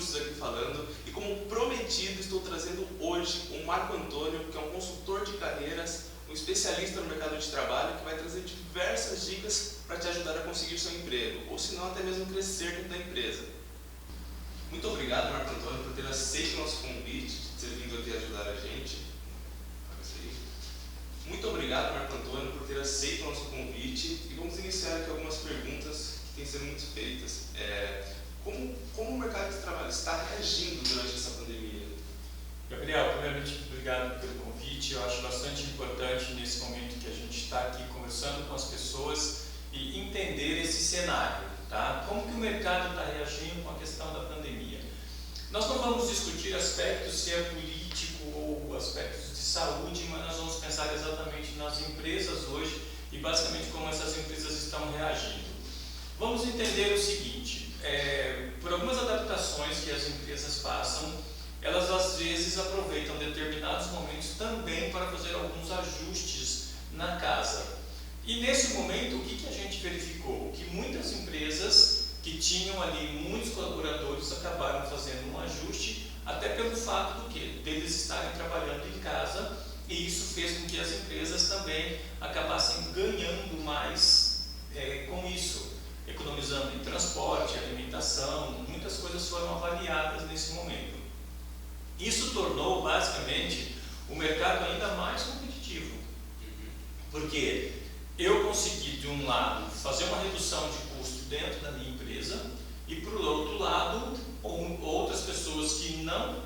Lúcio aqui falando, e como prometido, estou trazendo hoje o Marco Antônio, que é um consultor de carreiras, um especialista no mercado de trabalho, que vai trazer diversas dicas para te ajudar a conseguir seu emprego, ou se não, até mesmo crescer dentro da empresa. Muito obrigado, Marco Antônio, por ter aceito o nosso convite, de ter vindo aqui ajudar a gente. Muito obrigado, Marco Antônio, por ter aceito o nosso convite, e vamos iniciar aqui algumas perguntas que têm sido muito feitas. Como o mercado de trabalho está reagindo durante essa pandemia? Gabriel, primeiramente, obrigado pelo convite. Eu acho bastante importante nesse momento que a gente está aqui conversando com as pessoas e entender esse cenário, tá? Como que o mercado está reagindo com a questão da pandemia? Nós não vamos discutir aspectos se é político ou aspectos de saúde, mas nós vamos pensar exatamente nas empresas hoje e basicamente como essas empresas estão reagindo. Vamos entender o seguinte, por algumas adaptações que as empresas passam, elas às vezes aproveitam determinados momentos também para fazer alguns ajustes na casa. E nesse momento, o que a gente verificou? Que muitas empresas que tinham ali muitos colaboradores acabaram fazendo um ajuste, até pelo fato deles estarem trabalhando em casa, e isso fez com que as empresas também acabassem ganhando mais com isso, economizando em transporte, alimentação, muitas coisas foram avaliadas nesse momento. Isso tornou basicamente o mercado ainda mais competitivo, porque eu consegui de um lado fazer uma redução de custo dentro da minha empresa e por outro lado outras pessoas que não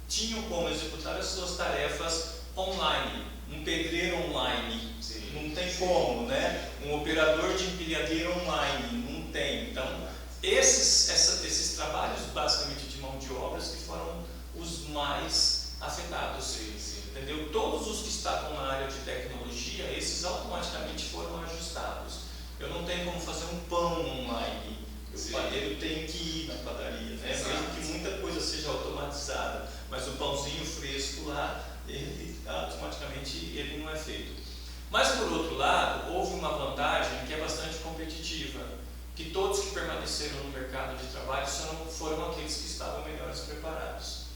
tinham como executar as suas tarefas online, um pedreiro online, não tem como, né? Um operador de empilhadeira online, não tem. Então, esses trabalhos basicamente de mão de obras que foram os mais afetados, entendeu? Todos os que estavam na área de tecnologia, esses automaticamente foram ajustados. Eu não tenho como fazer um pão online, o padeiro tem que ir na padaria, né? Mesmo que muita coisa seja automatizada, mas o pãozinho fresco lá, ele automaticamente ele não é feito. Mas por outro lado, houve uma vantagem que é bastante competitiva, que todos que permaneceram no mercado de trabalho foram aqueles que estavam melhores preparados.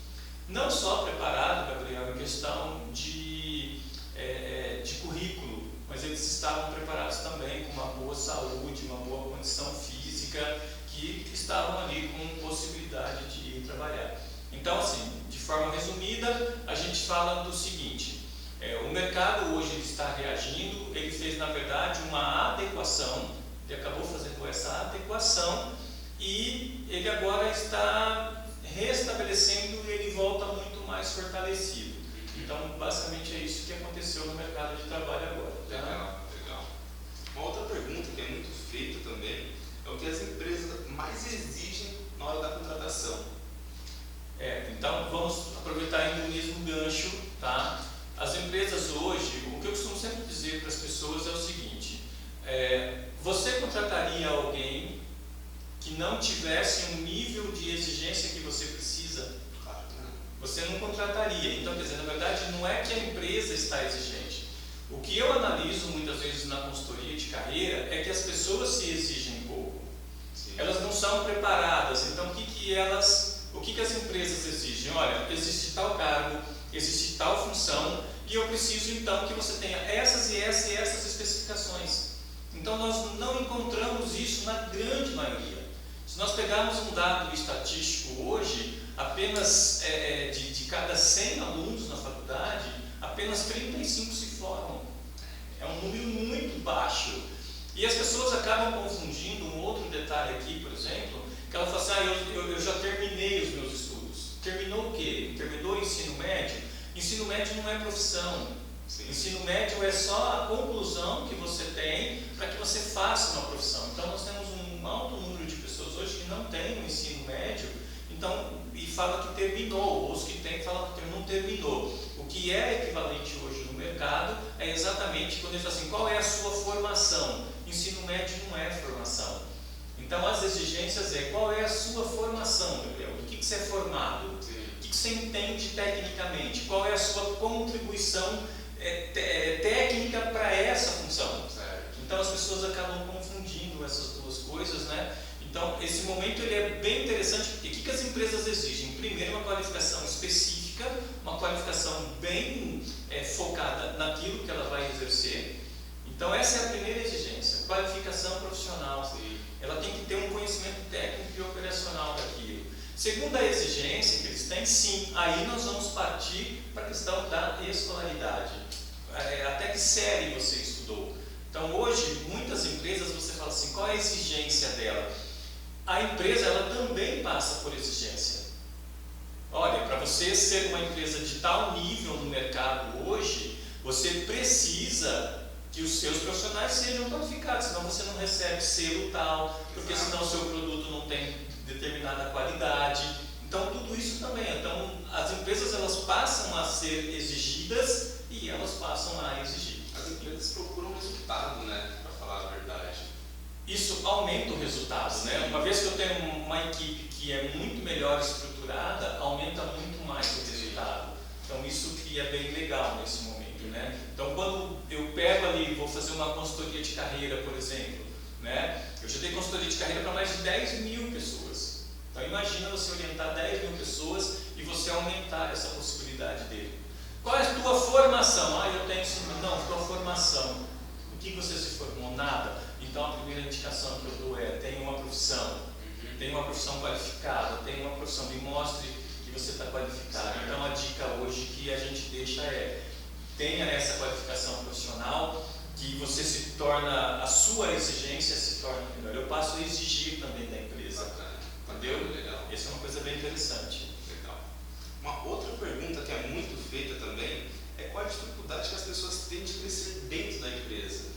Não só preparado, Gabriel, em questão de currículo, mas eles estavam preparados também com uma boa saúde, uma boa condição física, que estavam ali com possibilidade de ir trabalhar. Então, assim, de forma resumida, a gente fala do seguinte, o mercado hoje ele está reagindo, ele fez na verdade uma adequação, ele acabou fazendo essa adequação e ele agora está restabelecendo e ele volta muito mais fortalecido. Então, basicamente é isso que aconteceu no mercado de trabalho agora. Tá? Legal. Uma outra pergunta que é muito feita também é o que as empresas mais exigem na hora da contratação. Então vamos aproveitar ainda o mesmo gancho, tá? As empresas hoje, o que eu costumo sempre dizer para as pessoas é o seguinte, você contrataria alguém que não tivesse um nível de exigência que você precisa? Claro que não. Você não contrataria. Então, quer dizer, na verdade, não é que a empresa está exigente. O que eu analiso muitas vezes na consultoria de carreira é que as pessoas se exigem pouco. Sim. Elas não são preparadas. Então, o que as empresas exigem? Olha, existe tal cargo, existe tal função e eu preciso então que você tenha essas e essas especificações. Então nós não encontramos isso na grande maioria. Se nós pegarmos um dado estatístico hoje, apenas de cada 100 alunos na faculdade, apenas 35 se formam. É um número muito baixo. E as pessoas acabam confundindo um outro detalhe aqui, por exemplo, que ela fala assim, eu já terminei os meus estudos. Terminou o quê? Terminou o ensino médio? Ensino médio não é profissão. Sim. Ensino médio é só a conclusão que você tem para que você faça uma profissão. Então nós temos um alto número de pessoas hoje que não têm o ensino médio, e fala que terminou, ou os que têm falam que não terminou. O que é equivalente hoje no mercado é exatamente quando ele fala assim, qual é a sua formação? Ensino médio não é formação. Então as exigências qual é a sua formação, Gabriel? Do que você é formado? O que você entende tecnicamente? Qual é a sua contribuição técnica para essa função? Então as pessoas acabam confundindo essas duas coisas, né? Então esse momento ele é bem interessante, porque o que as empresas exigem? qualificação específica, uma qualificação bem focada naquilo que ela vai exercer. Então essa é a primeira exigência, qualificação profissional. Sim. Ela tem que ter um conhecimento técnico e operacional daquilo. Segunda exigência que eles têm, sim, aí nós vamos partir para a questão da escolaridade. Até que série você estudou? Então hoje, muitas empresas, você fala assim, qual é a exigência dela? A empresa, ela também passa por exigência. Olha, para você ser uma empresa de tal nível no mercado hoje, você precisa que os seus profissionais sejam qualificados, senão você não recebe selo tal, porque senão o seu produto não tem determinada qualidade. Então tudo isso também. Então as empresas, elas passam a ser exigidas e elas passam a exigir. As empresas procuram resultado, né? Para falar a verdade. Isso aumenta o resultado, né? Uma vez que eu tenho uma equipe que é muito melhor estruturada, aumenta muito mais o resultado. Então isso que é bem legal nesse momento, né? Então quando eu pego ali, vou fazer uma consultoria de carreira, por exemplo, né? Eu já dei consultoria de carreira para mais de 10 mil pessoas. Então imagina você orientar 10 mil pessoas e você aumentar essa possibilidade dele. Qual é a tua formação? Eu tenho sim, não, tua formação. O que você se formou? Nada. Então a primeira indicação que eu dou é, tenha uma profissão. Tenha uma profissão qualificada, tenha uma profissão, me mostre que você está qualificado. Então a dica hoje que a gente deixa é, tenha essa qualificação profissional, que você se torna, a sua exigência se torna melhor. Eu passo a exigir também da empresa. Bacana. Entendeu? Legal. Essa é uma coisa bem interessante. Legal. Uma outra pergunta que é muito feita também é qual a dificuldade que as pessoas têm de crescer dentro da empresa?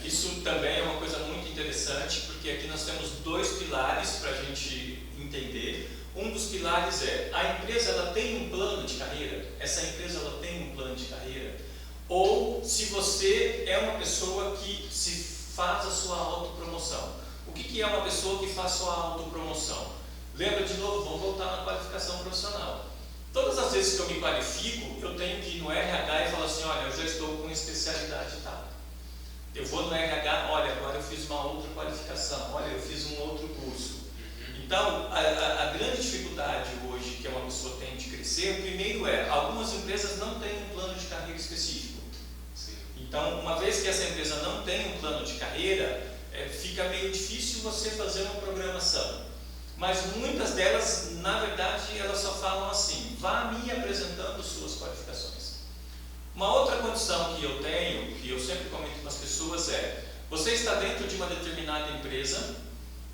Isso também é uma coisa muito interessante, porque aqui nós temos dois pilares para a gente entender. Um dos pilares é, a empresa ela tem um plano de carreira? Essa empresa ela tem um plano de carreira? Ou se você é uma pessoa que se faz a sua autopromoção. O que é uma pessoa que faz sua autopromoção? Lembra de novo, vamos voltar na qualificação profissional. Todas as vezes que eu me qualifico, eu tenho que ir no RH e falar assim, olha, eu já estou com especialidade tal. Eu vou no RH, olha, agora eu fiz uma outra qualificação, olha, eu fiz um outro curso. Então, a grande dificuldade hoje que uma pessoa tem de crescer, primeiro algumas empresas não têm um plano de carreira específico. Sim. Então, uma vez que essa empresa não tem um plano de carreira, fica meio difícil você fazer uma programação. Mas muitas delas, na verdade, elas só falam assim, vá me apresentando suas qualificações. Uma outra condição que eu tenho, que eu sempre comento com as pessoas você está dentro de uma determinada empresa,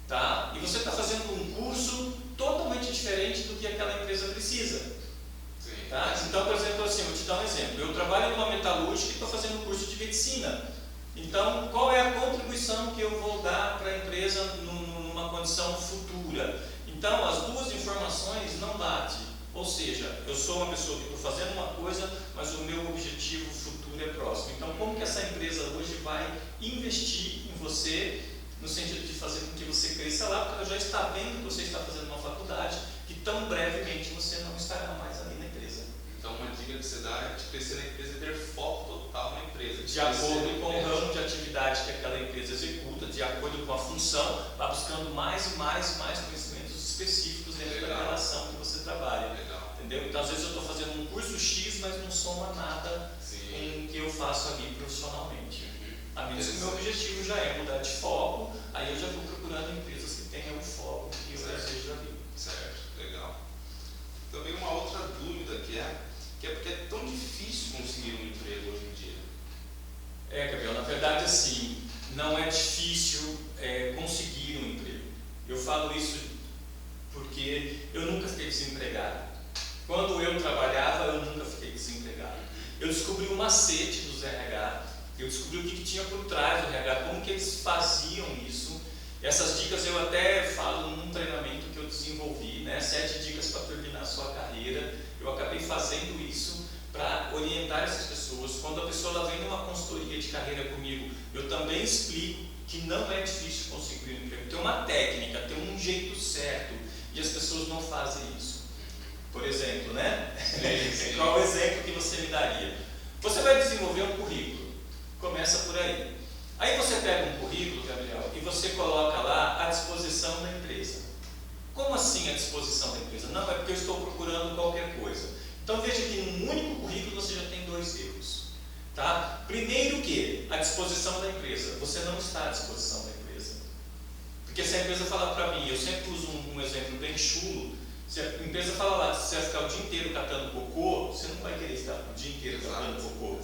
tá? E você está fazendo um curso totalmente diferente do que aquela empresa precisa. Sim. Tá? Então, por exemplo, assim, vou te dar um exemplo. Eu trabalho numa metalúrgica e estou fazendo um curso de medicina. Então, qual é a contribuição que eu vou dar para a empresa numa condição futura? Então, as duas informações não batem. Ou seja, eu sou uma pessoa que estou fazendo uma coisa, mas o meu objetivo futuro é próximo. Então, como que essa empresa hoje vai investir em você, no sentido de fazer com que você cresça lá, porque ela já está vendo que você está fazendo uma faculdade, que tão brevemente você não estará mais ali na empresa. Então, uma dica que você dá é de crescer na empresa e ter foco total na empresa. De acordo com o ramo de atividade que aquela empresa executa, de acordo com a função, vai buscando mais e mais conhecimentos específicos dentro daquela ação que você trabalha. Legal. Entendeu? Então, às vezes eu estou fazendo um curso X, mas não soma nada com o que eu faço ali profissionalmente. A menos que o meu objetivo já é mudar de foco, aí eu já vou procurando empresas que tenham o foco que eu desejo ali. Certo, legal. Também uma outra dúvida que é porque é tão difícil conseguir um emprego hoje em dia. Gabriel, na verdade assim, não é difícil conseguir um emprego. Eu falo isso porque eu nunca fiquei desempregado. Quando eu trabalhava, eu nunca fiquei desempregado. Eu descobri o macete dos RH, eu descobri o que tinha por trás do RH, como que eles faziam isso. Essas dicas eu até falo num treinamento que eu desenvolvi, 7 dicas para terminar a sua carreira. Eu acabei fazendo isso para orientar essas pessoas. Quando a pessoa ela vem numa consultoria de carreira comigo, eu também explico que não é difícil conseguir um emprego. Tem uma técnica, tem um jeito certo, e as pessoas não fazem isso. Por exemplo, Sim. Qual o exemplo que você me daria? Você vai desenvolver um currículo, começa por aí. Aí você pega um currículo, Gabriel, e você coloca lá à disposição da empresa. Como assim à disposição da empresa. Não, é porque eu estou procurando qualquer coisa. Então veja que num único currículo você já tem 2 erros. Tá? Primeiro que a disposição da empresa. Você não está à disposição da empresa. Porque se a empresa falar para mim, eu sempre uso um exemplo bem chulo, se a empresa fala lá, se você vai ficar o dia inteiro catando cocô, você não vai querer ficar o dia inteiro catando cocô.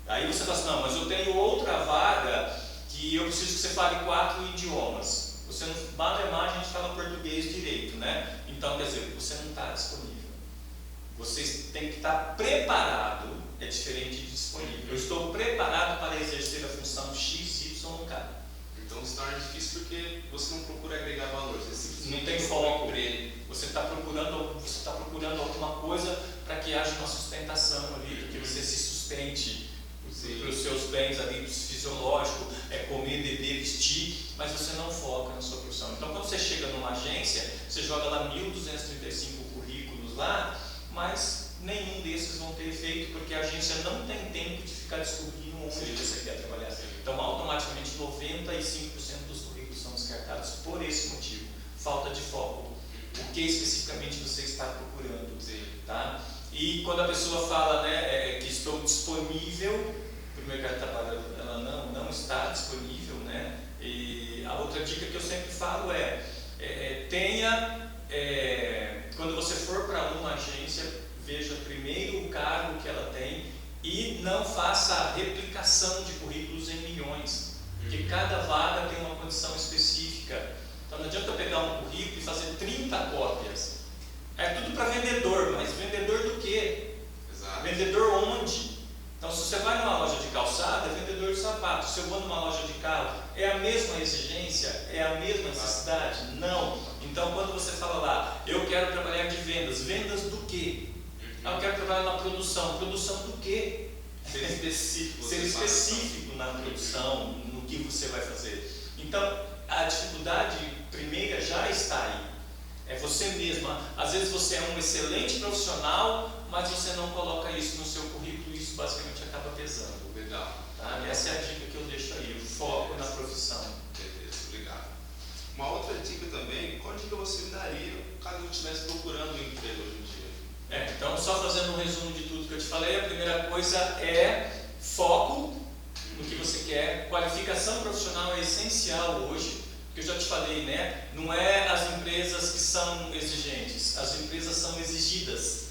Aí você fala assim, não, mas eu tenho outra vaga que eu preciso que você fale 4 idiomas. Você não, Malemar, a gente fala português direito, né? Então, quer dizer, você não está disponível. Você tem que estar preparado, é diferente de disponível. Eu estou preparado para exercer a função X, Y ou K. Então se torna difícil porque você não procura agregar valor, você não tem foco. Você está procurando alguma coisa para que haja uma sustentação ali, para que você se sustente para os seus bens ali fisiológicos, comer, beber, vestir, mas você não foca na sua profissão. Então quando você chega numa agência, você joga lá 1.235 currículos lá, mas nenhum desses vão ter efeito, porque a agência não tem tempo de ficar descobrindo onde você quer trabalhar. Então automaticamente 95% dos currículos são descartados por esse motivo, falta de foco. O que especificamente você está procurando, tá? E quando a pessoa fala, né, que estou disponível para o mercado de trabalho, ela não está disponível, né? E a outra dica que eu sempre falo quando você for para uma agência, veja primeiro o cargo que ela tem e não faça a replicação de currículos em milhões, porque cada vaga tem uma condição específica. Então não adianta eu pegar um currículo e fazer 30 cópias. É tudo para vendedor, mas vendedor do quê? Exato. Vendedor onde? Então se você vai numa loja de calçado, é vendedor de sapato. Se eu vou numa loja de carro, é a mesma exigência? É a mesma necessidade? Não. Então quando você fala lá, eu quero trabalhar de vendas, vendas do quê? Eu quero trabalhar na produção, produção do quê? Ser específico. Ser específico na produção, no que você vai fazer. Então a dificuldade primeira já está aí. É você mesma. Às vezes você é um excelente profissional, mas você não coloca isso no seu currículo e isso basicamente acaba pesando. Legal. Tá? Essa é a dica que eu deixo aí, o foco na profissão. Beleza, obrigado. Uma outra dica também, qual dica você me daria caso eu estivesse procurando um emprego hoje em dia? Então, só fazendo um resumo de tudo que eu te falei, a primeira coisa é foco no que você quer. Qualificação profissional é essencial hoje, porque eu já te falei, né? Não é as empresas que são exigentes, as empresas são exigidas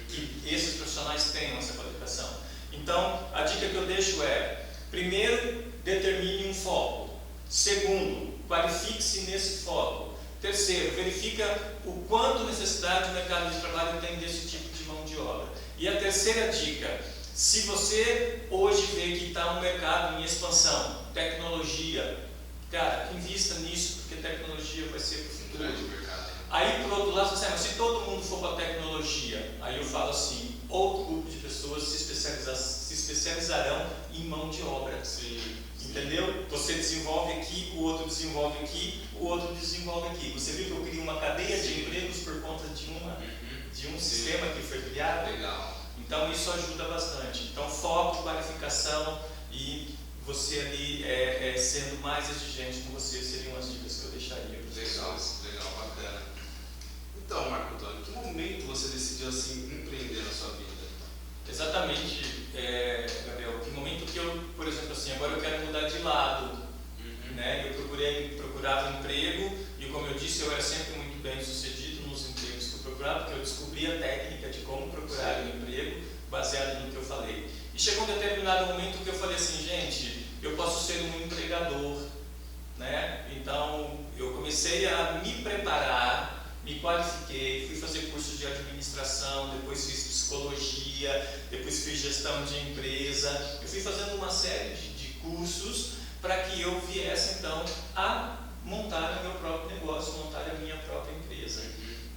que esses profissionais tenham essa qualificação. Então, a dica que eu deixo é, primeiro, determine um foco. Segundo, qualifique-se nesse foco. Terceiro, verifica o quanto necessidade o mercado de trabalho tem desse tipo de mão de obra. E a terceira dica, se você hoje vê que está um mercado em expansão, tecnologia, cara, invista nisso, porque tecnologia vai ser para o futuro. Grande mercado. Aí, por outro lado, você mas se todo mundo for para a tecnologia, aí eu falo assim, outro grupo de pessoas se especializarão em mão de obra. Sim. Entendeu? Você desenvolve aqui, o outro desenvolve aqui, o outro desenvolve aqui. Você viu que eu crio uma cadeia de empregos por conta de um sistema que foi criado? Legal. Então isso ajuda bastante. Então foco, qualificação e você ali sendo mais exigente com você seriam as dicas que eu deixaria para os pessoas. Legal, bacana. Então, Marco Antônio, em que momento você decidiu assim empreender na sua vida? Exatamente, Gabriel. Que momento que eu, por exemplo, assim, agora eu quero mudar de lado, né? Eu procurava emprego e, como eu disse, eu era sempre muito bem sucedido nos empregos que eu procurava, porque eu descobri a técnica de como procurar um emprego baseado no que eu falei. E chegou um determinado momento que eu falei assim, gente, eu posso ser um empregador, né? Então eu comecei a me preparar, me qualifiquei, fui fazer curso de administração, depois fiz psicologia, depois fiz gestão de empresa. Eu fui fazendo uma série de cursos para que eu viesse então a montar o meu próprio negócio, montar a minha própria empresa.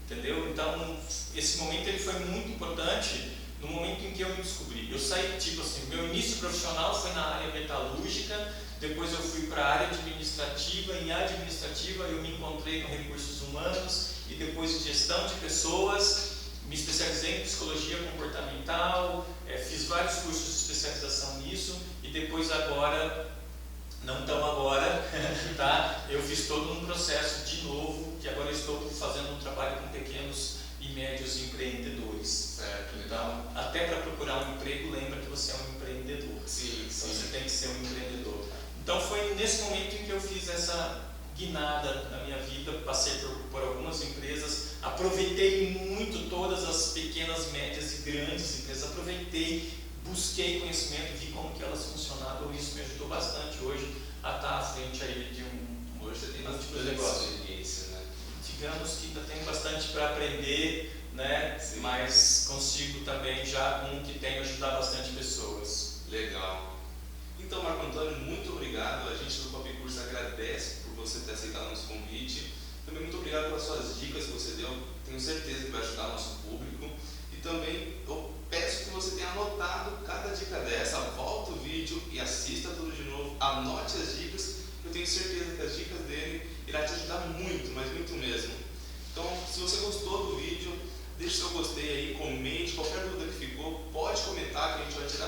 Entendeu? Então esse momento ele foi muito importante no momento em que eu me descobri. Eu saí, tipo assim, meu início profissional foi na área metalúrgica, depois eu fui para a área administrativa, em administrativa eu me encontrei com recursos humanos e depois em gestão de pessoas, me especializei em psicologia comportamental, fiz vários cursos de especialização nisso e depois agora, não tão agora, tá? Eu fiz todo um processo de novo, que agora eu estou fazendo um trabalho com médios empreendedores. Certo. Então, até para procurar um emprego, lembra que você é um empreendedor. Sim, Então, sim. você tem que ser um empreendedor. Então, foi nesse momento em que eu fiz essa guinada na minha vida, passei por algumas empresas, aproveitei muito todas as pequenas, médias e grandes empresas, aproveitei, busquei conhecimento, vi como que elas funcionavam, e isso me ajudou bastante hoje a estar à frente aí de um... Hoje você tem bastante negócio de início, né? Digamos que ainda tenho bastante para aprender, né? Sim. Mas consigo também já que tem ajudar bastante pessoas. Legal. Então, Marco Antônio, muito obrigado. A gente do Copicurso agradece por você ter aceitado o nosso convite. Também muito obrigado pelas suas dicas que você deu. Tenho certeza que vai ajudar o nosso público. E também eu peço que você tenha anotado cada dica dessa, volta o vídeo e assista tudo de novo. Anote as dicas, que eu tenho certeza que as dicas dele irá te ajudar muito, mas muito mesmo. Então, se você gostou do vídeo, deixe seu gostei aí, comente, qualquer dúvida que ficou, pode comentar que a gente vai tirar